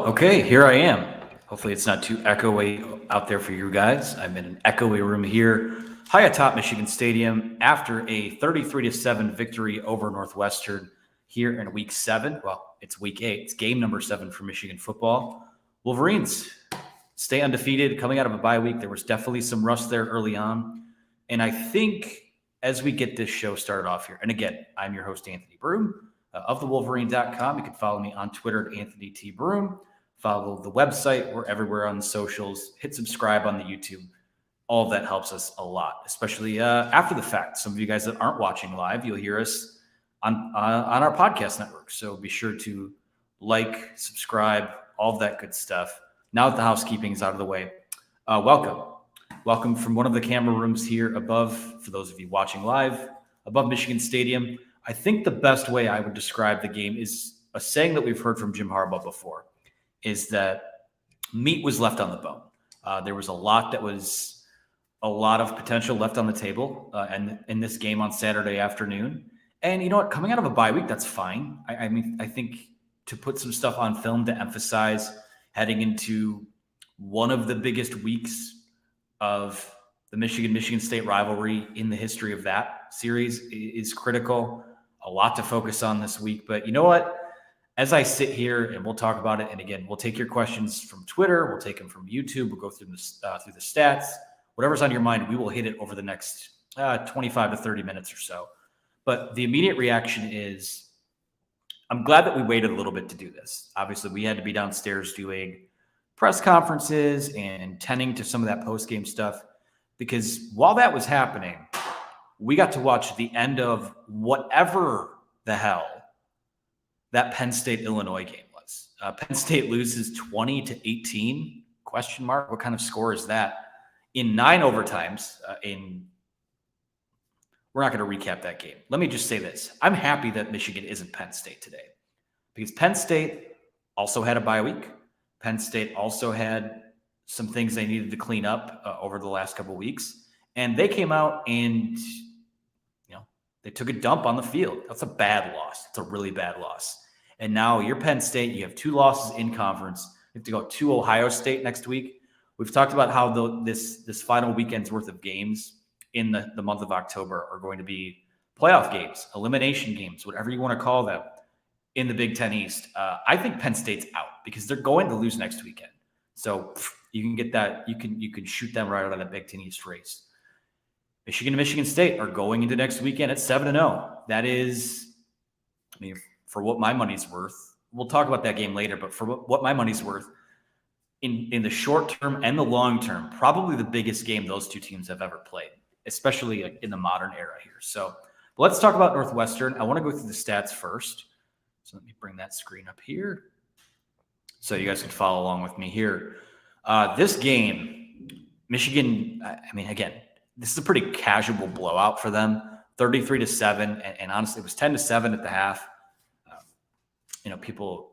Okay, here I am. Hopefully it's not too echoey out there for you guys. I'm in an echoey room here, high atop Michigan Stadium, after a 33-7 victory over Northwestern here in Week 7. Well, it's Week 8. It's game number 7 for Michigan football. Wolverines stay undefeated, coming out of a bye week. There was definitely some rust there early on. And I think as we get this show started off here, and again, I'm your host, Anthony Broom, of thewolverine.com. You can follow me on Twitter at Anthony T. Broom. Follow the website. We're everywhere on the socials. Hit subscribe on the YouTube. All of that helps us a lot, especially after the fact. Some of you guys that aren't watching live, you'll hear us on our podcast network. So be sure to like, subscribe, all of that good stuff. Now that the housekeeping is out of the way, welcome from one of the camera rooms here above, for those of you watching live, above Michigan Stadium. I think the best way I would describe the game is a saying that we've heard from Jim Harbaugh before, is that meat was left on the bone. There was a lot of potential left on the table and in this game on Saturday afternoon. And you know what? Coming out of a bye week, that's fine. I think to put some stuff on film to emphasize heading into one of the biggest weeks of the Michigan State rivalry in the history of that series is critical. A lot to focus on this week. But you know what? As I sit here and we'll talk about it, and again, we'll take your questions from Twitter. We'll take them from YouTube. We'll go through the stats. Whatever's on your mind, we will hit it over the next 25 to 30 minutes or so. But the immediate reaction is, I'm glad that we waited a little bit to do this. Obviously, we had to be downstairs doing press conferences and tending to some of that post-game stuff, because while that was happening, we got to watch the end of whatever the hell that Penn State-Illinois game was. Penn State loses 20-18, question mark. What kind of score is that? In 9 overtimes. We're not going to recap that game. Let me just say this. I'm happy that Michigan isn't Penn State today, because Penn State also had a bye week. Penn State also had some things they needed to clean up over the last couple of weeks. And they came out and, they took a dump on the field. That's a bad loss. It's a really bad loss. And now you're Penn State. You have 2 losses in conference. You have to go to Ohio State next week. We've talked about how this final weekend's worth of games in the month of October are going to be playoff games, elimination games, whatever you want to call them, in the Big Ten East. I think Penn State's out because they're going to lose next weekend. So you can get that. You can shoot them right out of the Big Ten East race. Michigan and Michigan State are going into next weekend at 7-0. That is, for what my money's worth, we'll talk about that game later, but for what my money's worth, in the short term and the long term, probably the biggest game those two teams have ever played, especially in the modern era here. So let's talk about Northwestern. I want to go through the stats first. So let me bring that screen up here so you guys can follow along with me here. This game, Michigan, again, this is a pretty casual blowout for them, 33-7, and honestly, it was 10-7 at the half.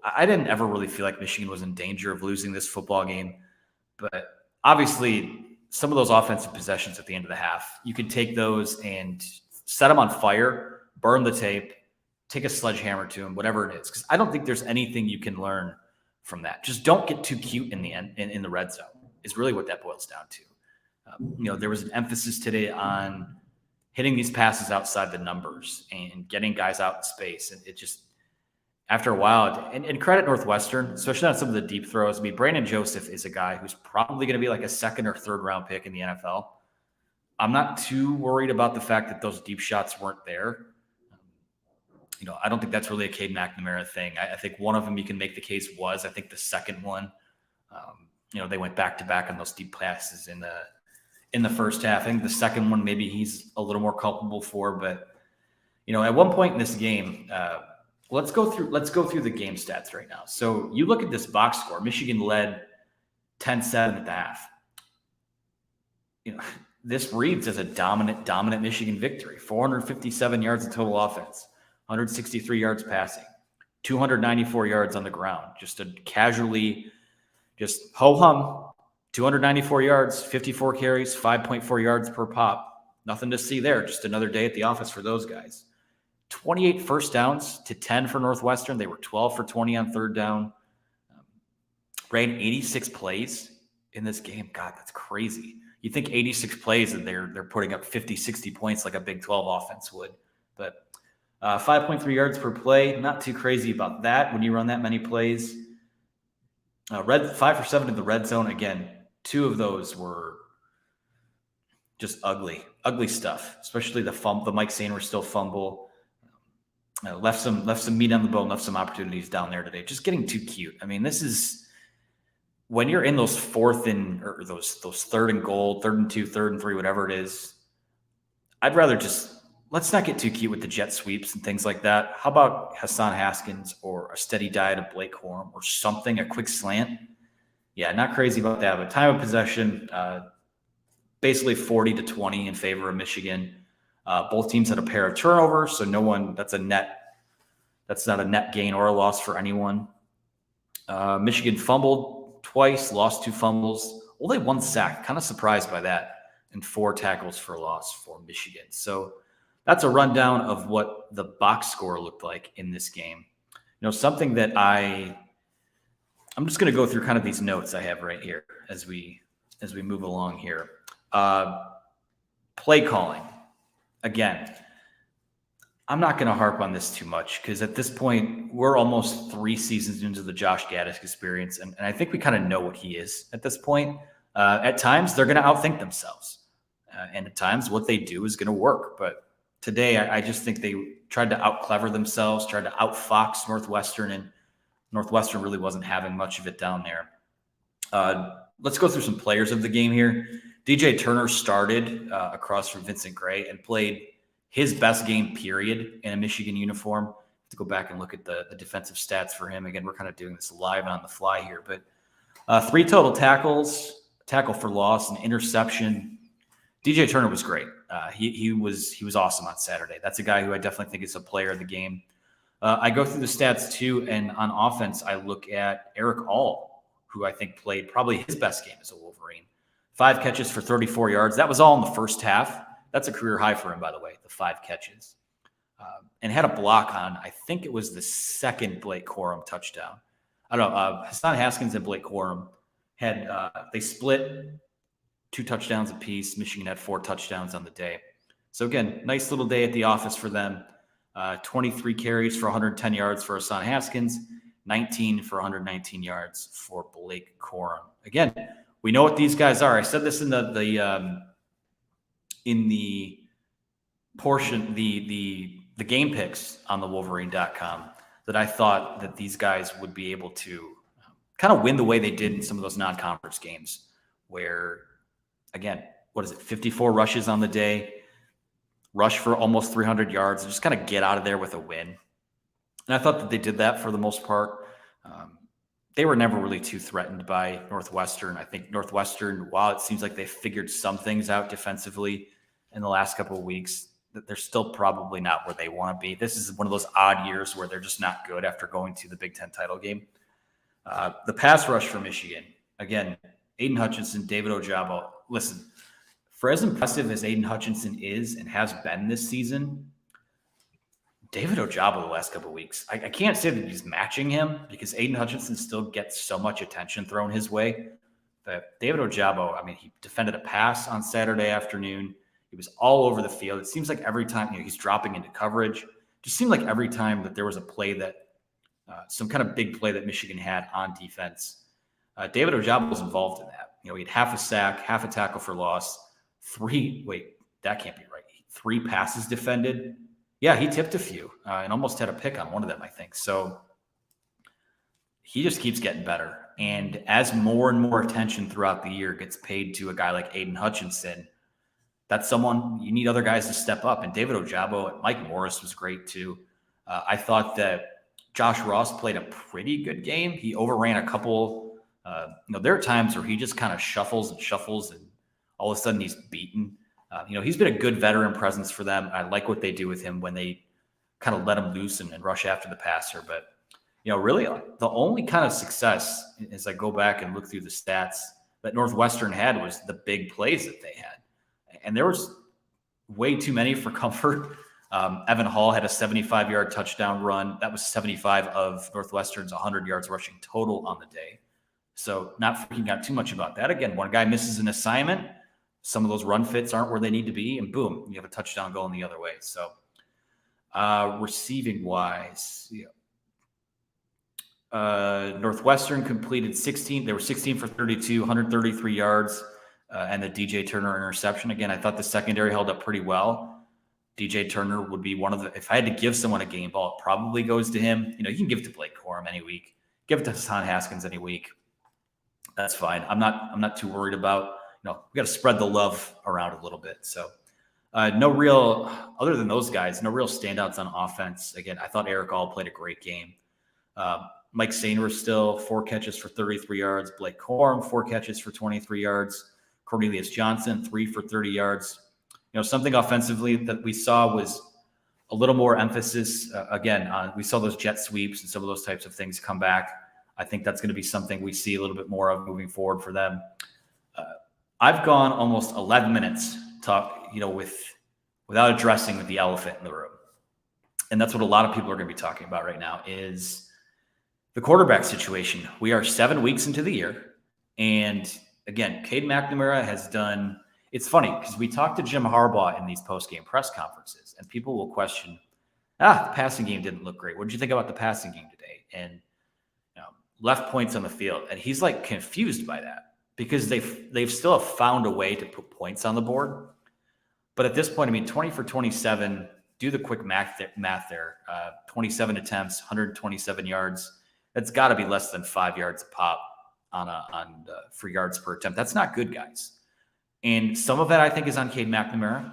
I didn't ever really feel like Michigan was in danger of losing this football game, but obviously some of those offensive possessions at the end of the half, you could take those and set them on fire, burn the tape, take a sledgehammer to them, whatever it is, because I don't think there's anything you can learn from that. Just don't get too cute in the end, in the red zone is really what that boils down to. There was an emphasis today on hitting these passes outside the numbers and getting guys out in space. And it just, after a while, and credit Northwestern, especially on some of the deep throws. Brandon Joseph is a guy who's probably going to be like a 2nd or 3rd round pick in the NFL. I'm not too worried about the fact that those deep shots weren't there. I don't think that's really a Cade McNamara thing. I think one of them you can make the case was, I think the second one, they went back-to-back on those deep passes in the first half. I think the second one, maybe he's a little more culpable for, but at one point in this game, let's go through the game stats right now. So you look at this box score, Michigan led 10-7 at the half. This reads as a dominant Michigan victory, 457 yards of total offense, 163 yards passing, 294 yards on the ground, just a casually, just ho-hum, 294 yards, 54 carries, 5.4 yards per pop. Nothing to see there. Just another day at the office for those guys. 28 first downs to 10 for Northwestern. They were 12 for 20 on 3rd down. ran 86 plays in this game. God, that's crazy. You think 86 plays and they're putting up 50, 60 points like a Big 12 offense would. But 5.3 yards per play, not too crazy about that when you run that many plays. 5 for 7 in the red zone. Again, 2 of those were just ugly stuff, especially the Mike Sainristil still fumble. Left some meat on the bone, left some opportunities down there today. Just getting too cute. I mean, this is when you're in those third and goal, 3rd and 2, 3rd and 3, whatever it is. I'd rather let's not get too cute with the jet sweeps and things like that. How about Hassan Haskins or a steady diet of Blake Corum or something, a quick slant? Yeah, not crazy about that. But time of possession, basically 40-20 in favor of Michigan. Both teams had a pair of turnovers, so that's not a net gain or a loss for anyone. Michigan fumbled twice, lost 2 fumbles, only 1 sack. Kind of surprised by that, and 4 tackles for loss for Michigan. So that's a rundown of what the box score looked like in this game. Something that I'm just going to go through kind of these notes I have right here as we move along here. Play calling. Again, I'm not going to harp on this too much because at this point, we're almost 3 seasons into the Josh Gaddis experience, and I think we kind of know what he is at this point. At times, they're going to outthink themselves, and at times, what they do is going to work. But today, I just think they tried to out-clever themselves, tried to out-fox Northwestern, and Northwestern really wasn't having much of it down there. Let's go through some players of the game here. DJ Turner started across from Vincent Gray and played his best game, period, in a Michigan uniform. I have to go back and look at the defensive stats for him. Again, we're kind of doing this live and on the fly here. But 3 total tackles, tackle for loss, an interception. DJ Turner was great. He was awesome on Saturday. That's a guy who I definitely think is a player of the game. I go through the stats too, and on offense, I look at Eric All, who I think played probably his best game as a Wolverine. 5 catches for 34 yards. That was all in the first half. That's a career high for him, by the way, the 5 catches. And had a block on, I think it was the second Blake Corum touchdown. I don't know. Hassan Haskins and Blake Corum they split 2 touchdowns apiece. Michigan had 4 touchdowns on the day. So again, nice little day at the office for them. 23 carries for 110 yards for Hassan Haskins, 19 for 119 yards for Blake Corum. Again, we know what these guys are. I said this in the portion, the game picks on the Wolverine.com, that I thought that these guys would be able to kind of win the way they did in some of those non-conference games where, again, 54 rushes on the day, rush for almost 300 yards, and just kind of get out of there with a win. And I thought that they did that for the most part. They were never really too threatened by Northwestern. I think Northwestern, while it seems like they figured some things out defensively in the last couple of weeks, that they're still probably not where they want to be. This is one of those odd years where they're just not good after going to the Big Ten title game. The pass rush for Michigan, again, Aiden Hutchinson, David Ojabo. Listen, for as impressive as Aiden Hutchinson is and has been this season, David Ojabo the last couple of weeks, I can't say that he's matching him because Aiden Hutchinson still gets so much attention thrown his way. But David Ojabo, I mean, he defended a pass on Saturday afternoon. He was all over the field. It seems like every time he's dropping into coverage, just seemed like every time that there was a play that some kind of big play that Michigan had on defense, David Ojabo was involved in that. He had half a sack, half a tackle for loss, 3 passes defended. Yeah, he tipped a few and almost had a pick on one of them, I think. So he just keeps getting better. And as more and more attention throughout the year gets paid to a guy like Aiden Hutchinson, that's someone you need other guys to step up. And David Ojabo and Mike Morris was great too. I thought that Josh Ross played a pretty good game. He overran a couple. There are times where he just kind of shuffles and all of a sudden he's beaten. He's been a good veteran presence for them. I like what they do with him when they kind of let him loose and rush after the passer. But, really the only kind of success as I go back and look through the stats that Northwestern had was the big plays that they had. And there was way too many for comfort. Evan Hall had a 75-yard touchdown run. That was 75 of Northwestern's 100 yards rushing total on the day. So not freaking out too much about that. Again, one guy misses an assignment, some of those run fits aren't where they need to be, and boom, you have a touchdown going the other way. So receiving wise, Northwestern completed 16. They were 16 for 32, 133 yards, and the DJ Turner interception. Again, I thought the secondary held up pretty well. DJ Turner would be one of the, if I had to give someone a game ball, it probably goes to him. You can give it to Blake Corum any week. Give it to Hassan Haskins any week. That's fine. I'm not too worried about, we got to spread the love around a little bit. So no real, other than those guys, no real standouts on offense. Again, I thought Eric All played a great game. Mike Sainer still 4 catches for 33 yards. Blake Corum, 4 catches for 23 yards. Cornelius Johnson, 3 for 30 yards. Something offensively that we saw was a little more emphasis. We saw those jet sweeps and some of those types of things come back. I think that's going to be something we see a little bit more of moving forward for them. I've gone almost 11 minutes without addressing the elephant in the room. And that's what a lot of people are going to be talking about right now is the quarterback situation. We are 7 weeks into the year. And again, Cade McNamara has done, it's funny because we talked to Jim Harbaugh in these post-game press conferences and people will question, the passing game didn't look great. What did you think about the passing game today? And left points on the field. And he's like confused by that because they've still found a way to put points on the board. But at this point, 20 for 27, do the quick math there. 27 attempts, 127 yards. That's got to be less than 5 yards a pop for yards per attempt. That's not good, guys. And some of that I think is on Cade McNamara.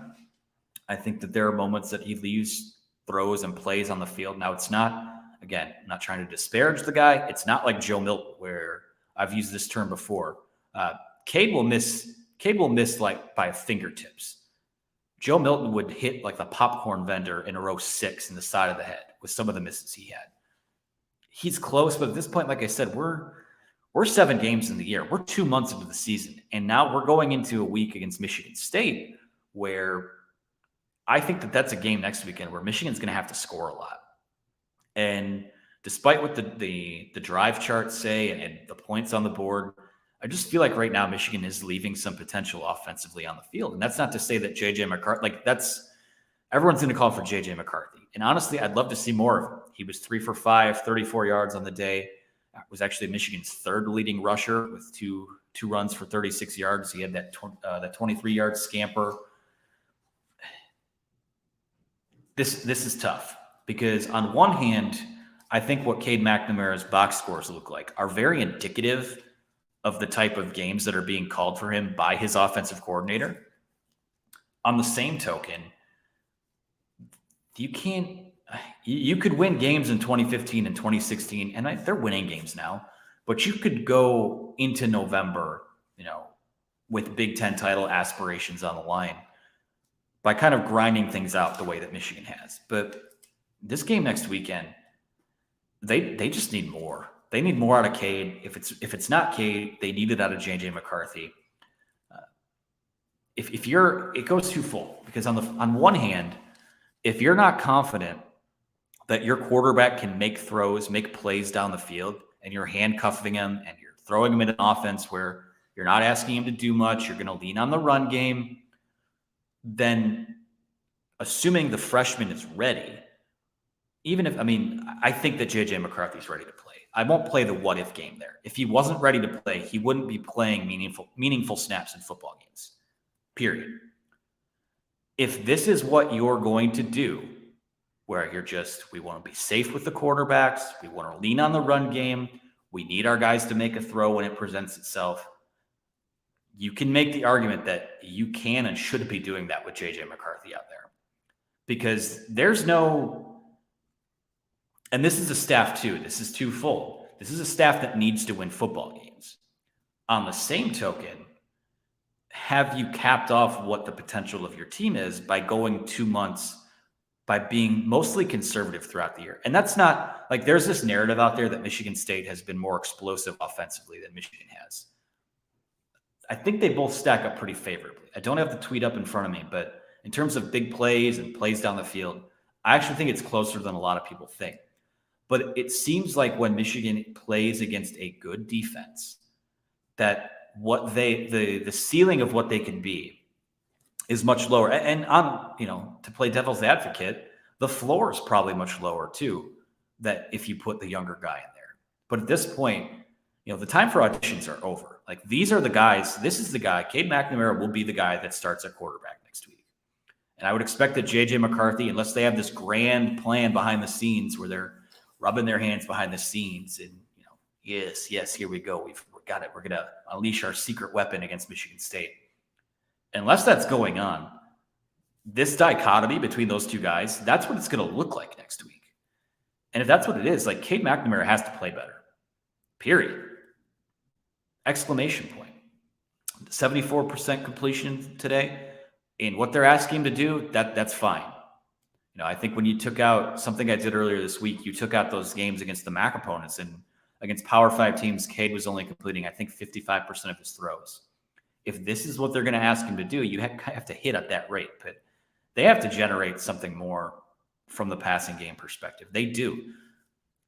I think that there are moments that he leaves throws and plays on the field. Now it's not, again, I'm not trying to disparage the guy. It's not like Joe Milton where I've used this term before. Cade will miss like by fingertips. Joe Milton would hit like the popcorn vendor in a row 6 in the side of the head with some of the misses he had. He's close, but at this point, like I said, we're 7 games in the year. We're 2 months into the season. And now we're going into a week against Michigan State where I think that that's a game next weekend where Michigan's going to have to score a lot. And despite what the drive charts say and the points on the board, I just feel like right now Michigan is leaving some potential offensively on the field. And that's not to say that J.J. McCarthy, everyone's going to call for J.J. McCarthy. And honestly, I'd love to see more of him. He was 3 for 5, 34 yards on the day. Was actually Michigan's 3rd leading rusher with two runs for 36 yards. He had that 23-yard scamper. This is tough because on one hand, I think what Cade McNamara's box scores look like are very indicative of the type of games that are being called for him by his offensive coordinator. On the same token, you could win games in 2015 and 2016, and they're winning games now, but you could go into November, with Big Ten title aspirations on the line by kind of grinding things out the way that Michigan has. But this game next weekend, they just need more. They need more out of Cade. If it's not Cade, they need it out of J.J. McCarthy. It goes twofold because on one hand, if you're not confident that your quarterback can make throws, make plays down the field, and you're handcuffing him and you're throwing him in an offense where you're not asking him to do much, you're going to lean on the run game, then assuming the freshman is ready, I think that J.J. McCarthy's ready to play. I won't play the what-if game there. If he wasn't ready to play, he wouldn't be playing meaningful snaps in football games, period. If this is what you're going to do, where we want to be safe with the quarterbacks, we want to lean on the run game, we need our guys to make a throw when it presents itself, you can make the argument that you can and should be doing that with J.J. McCarthy out there. Because there's no, and this is a staff too, this is twofold. This is a staff that needs to win football games. On the same token, have you capped off what the potential of your team is by going 2 months by being mostly conservative throughout the year? And that's not like there's this narrative out there that Michigan State has been more explosive offensively than Michigan has. I think they both stack up pretty favorably. I don't have the tweet up in front of me, but in terms of big plays and plays down the field, I actually think it's closer than a lot of people think. But it seems like when Michigan plays against a good defense, that what the ceiling of what they can be is much lower. And on, to play devil's advocate, the floor is probably much lower too, that if you put the younger guy in there. But at this point, the time for auditions are over. Like, these are the guys. This is the guy. Cade McNamara will be the guy that starts at quarterback next week. And I would expect that J.J. McCarthy, unless they have this grand plan behind the scenes where they're rubbing their hands behind the scenes and, yes, here we go. We've got it. We're going to unleash our secret weapon against Michigan State. Unless that's going on, this dichotomy between those two guys, that's what it's going to look like next week. And if that's what it is, like, Cade McNamara has to play better. Period. Exclamation point. 74% completion today. And what they're asking him to do, that's fine. I think when you took out something I did earlier this week, you took out those games against the MAC opponents, and against Power 5 teams, Cade was only completing, I think, 55% of his throws. If this is what they're going to ask him to do, you have to hit at that rate. But they have to generate something more from the passing game perspective. They do.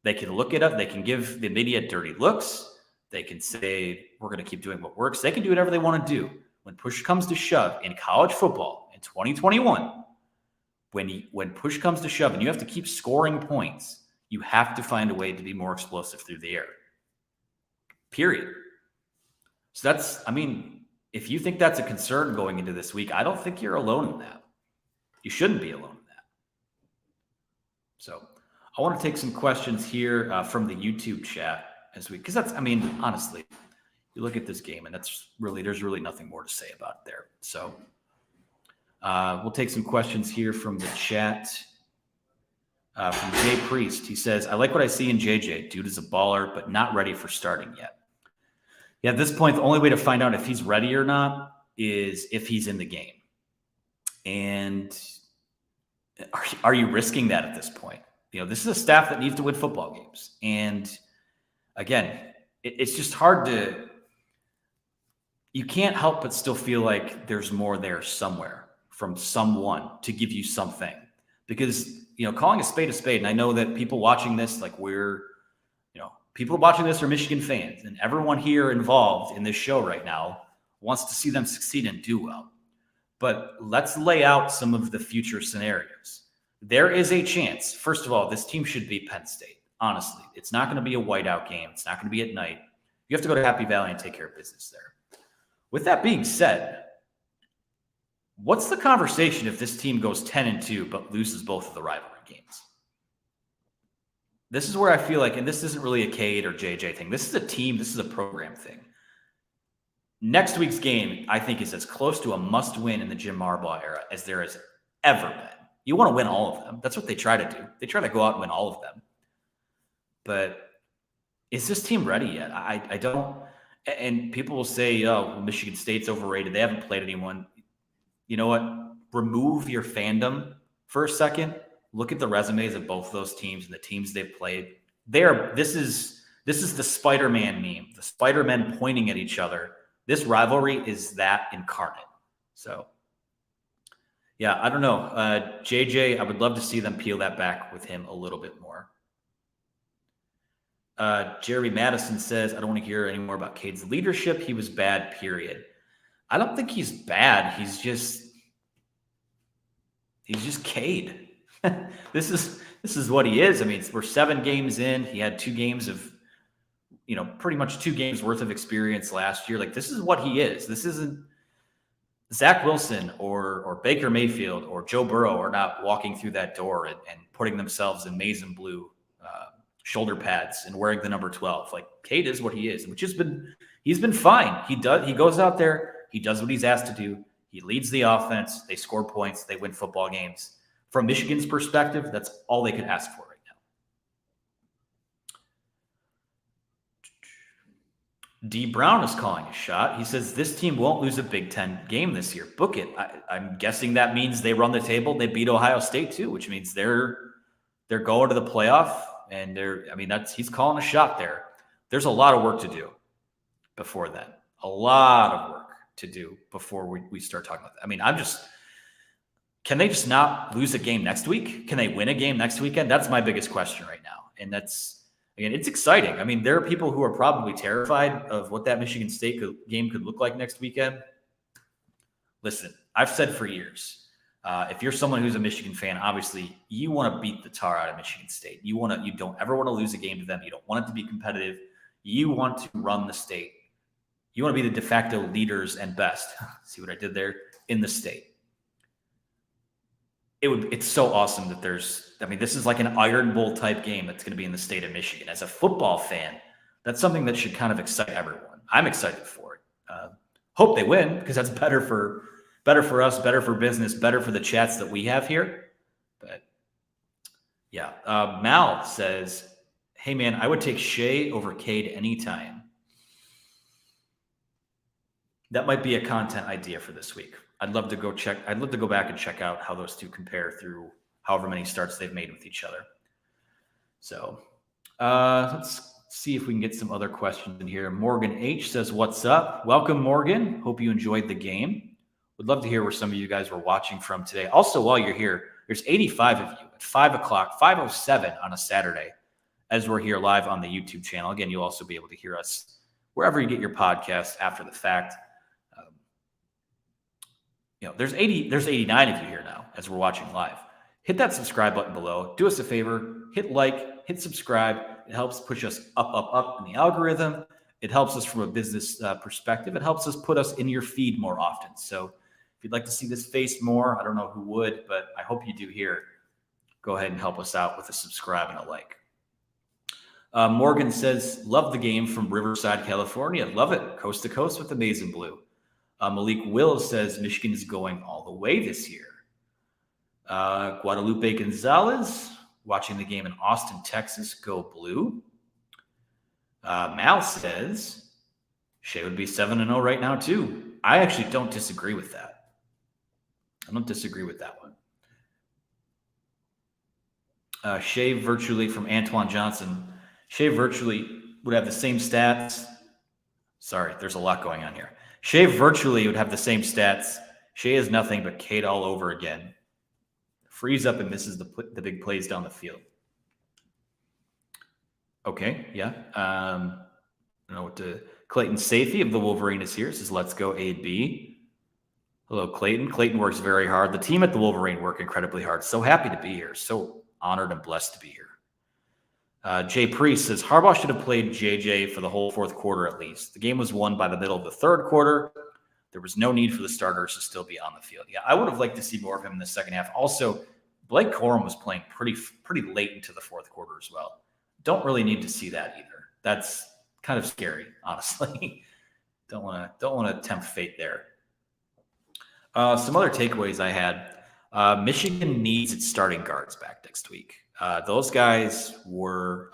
They can look it up. They can give the media dirty looks. They can say, we're going to keep doing what works. They can do whatever they want to do. When push comes to shove in college football in 2021, when push comes to shove and you have to keep scoring points, you have to find a way to be more explosive through the air. Period. So if you think that's a concern going into this week, I don't think you're alone in that. You shouldn't be alone in that. So I want to take some questions here from the YouTube chat because honestly, you look at this game and there's really nothing more to say about it there. So we'll take some questions here from the chat. From Jay Priest, he says, I like what I see in JJ. Dude is a baller, but not ready for starting yet. Yeah, at this point, the only way to find out if he's ready or not is if he's in the game. And are you risking that at this point? This is a staff that needs to win football games. And again, it's just hard you can't help but still feel like there's more there somewhere from someone to give you something. Because, calling a spade, and I know that people watching this, people watching this are Michigan fans, and everyone here involved in this show right now wants to see them succeed and do well. But let's lay out some of the future scenarios. There is a chance, first of all, this team should beat Penn State. Honestly, it's not going to be a whiteout game. It's not going to be at night. You have to go to Happy Valley and take care of business there. With that being said, what's the conversation if this team goes 10-2 but loses both of the rivalry games? This is where I feel like, and this isn't really a Cade or JJ thing. This is a team. This is a program thing. Next week's game, I think, is as close to a must-win in the Jim Harbaugh era as there has ever been. You want to win all of them. That's what they try to do. They try to go out and win all of them. But is this team ready yet? I don't. And people will say, oh, Michigan State's overrated. They haven't played anyone. You know what? Remove your fandom for a second. Look at the resumes of both of those teams and the teams they've played. This is the Spider-Man meme. The Spider-Men pointing at each other. This rivalry is that incarnate. So, yeah, I don't know. JJ, I would love to see them peel that back with him a little bit more. Jerry Madison says, I don't want to hear any more about Cade's leadership. He was bad, period. I don't think he's bad. He's just Cade. This is what he is. I mean, we're 7 games in. He had 2 games of, pretty much 2 games worth of experience last year. Like, this is what he is. This isn't Zach Wilson or Baker Mayfield or Joe Burrow are not walking through that door and putting themselves in maize and blue shoulder pads and wearing the number 12. Like, Cade is what he is, which he's been fine. He goes out there, he does what he's asked to do. He leads the offense. They score points. They win football games. From Michigan's perspective, that's all they could ask for right now. D. Brown is calling a shot. He says this team won't lose a Big Ten game this year. Book it. I'm guessing that means they run the table. They beat Ohio State too, which means they're going to the playoff. And he's calling a shot there. There's a lot of work to do before then. A lot of work to do before we start talking about that. Can they just not lose a game next week? Can they win a game next weekend? That's my biggest question right now. And Again, it's exciting. I mean, there are people who are probably terrified of what that Michigan State game could look like next weekend. Listen, I've said for years, if you're someone who's a Michigan fan, obviously you want to beat the tar out of Michigan State. You don't ever want to lose a game to them. You don't want it to be competitive. You want to run the state. You want to be the de facto leaders and best. See what I did there? In the state. It's so awesome that this is like an Iron Bowl type game that's going to be in the state of Michigan. As a football fan, that's something that should kind of excite everyone. I'm excited for it. Hope they win, because that's better for us, better for business, better for the chats that we have here. But yeah, Mal says, "Hey man, I would take Shea over Cade anytime." That might be a content idea for this week. I'd love to go back and check out how those two compare through however many starts they've made with each other. So let's see if we can get some other questions in here. Morgan H says, "What's up?" Welcome, Morgan. Hope you enjoyed the game. Would love to hear where some of you guys were watching from today. Also, while you're here, there's 85 of you at 5 o'clock, 5:07 on a Saturday, as we're here live on the YouTube channel. Again, you'll also be able to hear us wherever you get your podcast after the fact. There's 89 of you here now as we're watching live. Hit that subscribe button below. Do us a favor. Hit like, hit subscribe. It helps push us up in the algorithm. It helps us from a business perspective. It helps us put us in your feed more often. So if you'd like to see this face more, I don't know who would, but I hope you do here. Go ahead and help us out with a subscribe and a like. Morgan says, "Love the game from Riverside, California. Love it. Coast to coast with the maize and blue." Malik Will says, "Michigan is going all the way this year." Guadalupe Gonzalez, watching the game in Austin, Texas. Go blue. Mal says, "Shea would be 7-0 right now too." I actually don't disagree with that. I don't disagree with that one. Shea virtually, from Antoine Johnson. Shea virtually would have the same stats. Sorry, there's a lot going on here. Shea virtually would have the same stats. Shea is nothing but Cade all over again. Frees up and misses the big plays down the field. Okay, yeah. I don't know what to... Clayton Safey of the Wolverine is here. Says, "Let's go A&B." Hello, Clayton. Clayton works very hard. The team at the Wolverine work incredibly hard. So happy to be here. So honored and blessed to be here. Jay Priest says, "Harbaugh should have played JJ for the whole fourth quarter at least. The game was won by the middle of the third quarter. There was no need for the starters to still be on the field." Yeah, I would have liked to see more of him in the second half. Also, Blake Corum was playing pretty late into the fourth quarter as well. Don't really need to see that either. That's kind of scary, honestly. Don't want to tempt fate there. Some other takeaways I had. Michigan needs its starting guards back next week. Those guys were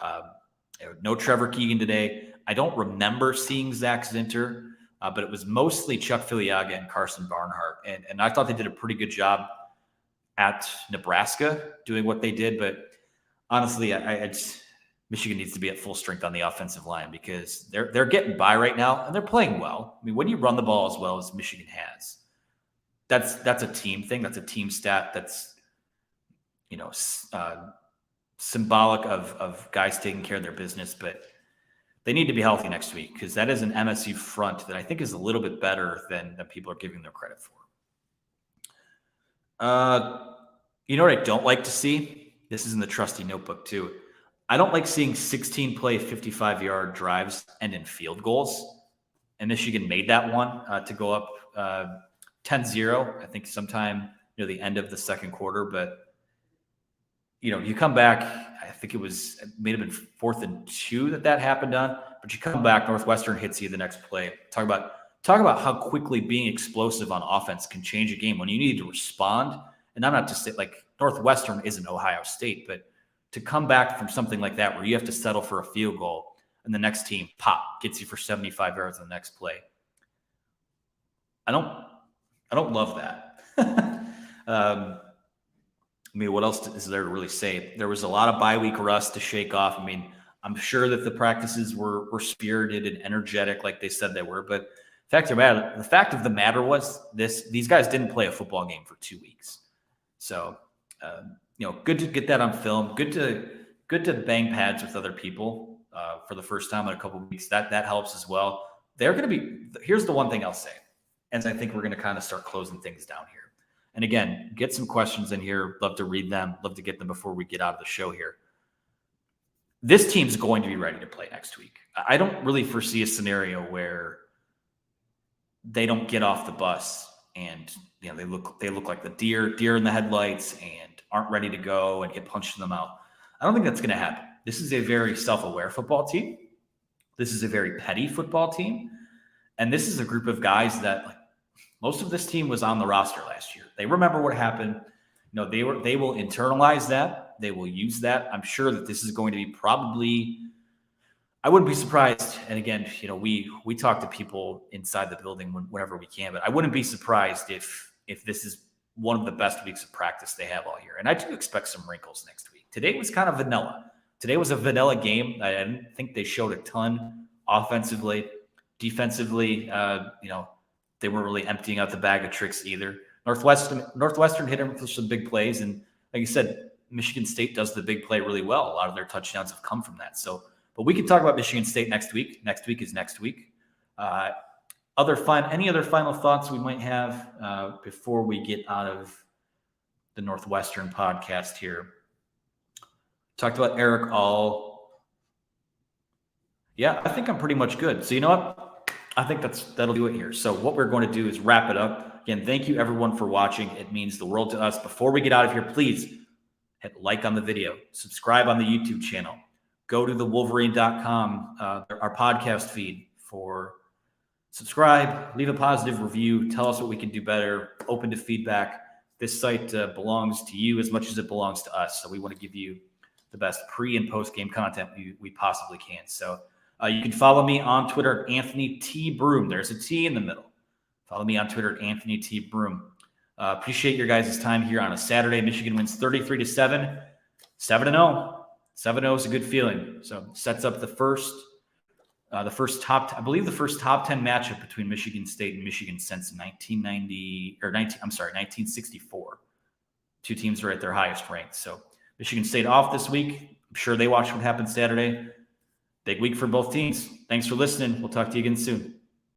no Trevor Keegan today. I don't remember seeing Zach Zinter, but it was mostly Chuck Filiaga and Carson Barnhart. And I thought they did a pretty good job at Nebraska doing what they did. But honestly, Michigan needs to be at full strength on the offensive line, because they're getting by right now and they're playing well. I mean, when you run the ball as well as Michigan has, that's a team thing. That's a team stat. That's, symbolic of guys taking care of their business, but they need to be healthy next week, because that is an MSU front that I think is a little bit better than people are giving them credit for. You know what I don't like to see? This is in the trusty notebook too. I don't like seeing 16-play, 55-yard drives end in field goals. And Michigan made that one to go up 10-0, I think sometime near the end of the second quarter. But you come back, I think it may have been 4th and 2 that happened on, but you come back, Northwestern hits you the next play. Talk about how quickly being explosive on offense can change a game when you need to respond. And I'm not just saying, like, Northwestern isn't Ohio State, but to come back from something like that where you have to settle for a field goal and the next team gets you for 75 yards on the next play. I don't love that. I mean, what else is there to really say? There was a lot of bye week rust to shake off. I mean, I'm sure that the practices were spirited and energetic like they said they were, but the fact of the matter was these guys didn't play a football game for 2 weeks. So, good to get that on film. Good to bang pads with other people. for the first time in a couple of weeks. That helps as well. They're going to be. Here's the one thing I'll say, and I think we're going to kind of start closing things down here. And again, get some questions in here. Love to read them. Love to get them before we get out of the show here. This team's going to be ready to play next week. I don't really foresee a scenario where they don't get off the bus and they look like the deer in the headlights and aren't ready to go and get punched in the mouth. I don't think that's going to happen. This is a very self-aware football team. This is a very petty football team. And this is a group of guys that most of this team was on the roster last year. They remember what happened. They will internalize that. They will use that. I'm sure that this is going to be probably, I wouldn't be surprised. And again, we talk to people inside the building whenever we can, but I wouldn't be surprised if this is one of the best weeks of practice they have all year. And I do expect some wrinkles next week. Today was kind of vanilla. Today was a vanilla game. I didn't think they showed a ton offensively. Defensively, they weren't really emptying out the bag of tricks either. Northwestern hit them for some big plays. And like you said, Michigan State does the big play really well. A lot of their touchdowns have come from that. But we can talk about Michigan State next week. Next week is next week. Any other final thoughts we might have before we get out of the Northwestern podcast here? Talked about Eric All. Yeah, I think I'm pretty much good. So you know what? I think that'll do it here. So what we're going to do is wrap it up. Again, thank you everyone for watching. It means the world to us. Before we get out of here, please hit like on the video, subscribe on the YouTube channel, go to the Wolverine.com, our podcast feed for subscribe, leave a positive review, tell us what we can do better, open to feedback. This site belongs to you as much as it belongs to us. So we want to give you the best pre and post game content we possibly can. So you can follow me on Twitter at Anthony T. Broom. There's a T in the middle. Follow me on Twitter at Anthony T. Broom. Appreciate your guys' time here on a Saturday. Michigan wins 33-7, 7-0. 7-0 is a good feeling. So sets up the first top 10 matchup between Michigan State and Michigan since 1964. Two teams are at their highest rank. So Michigan State off this week. I'm sure they watched what happened Saturday. Big week for both teams. Thanks for listening. We'll talk to you again soon.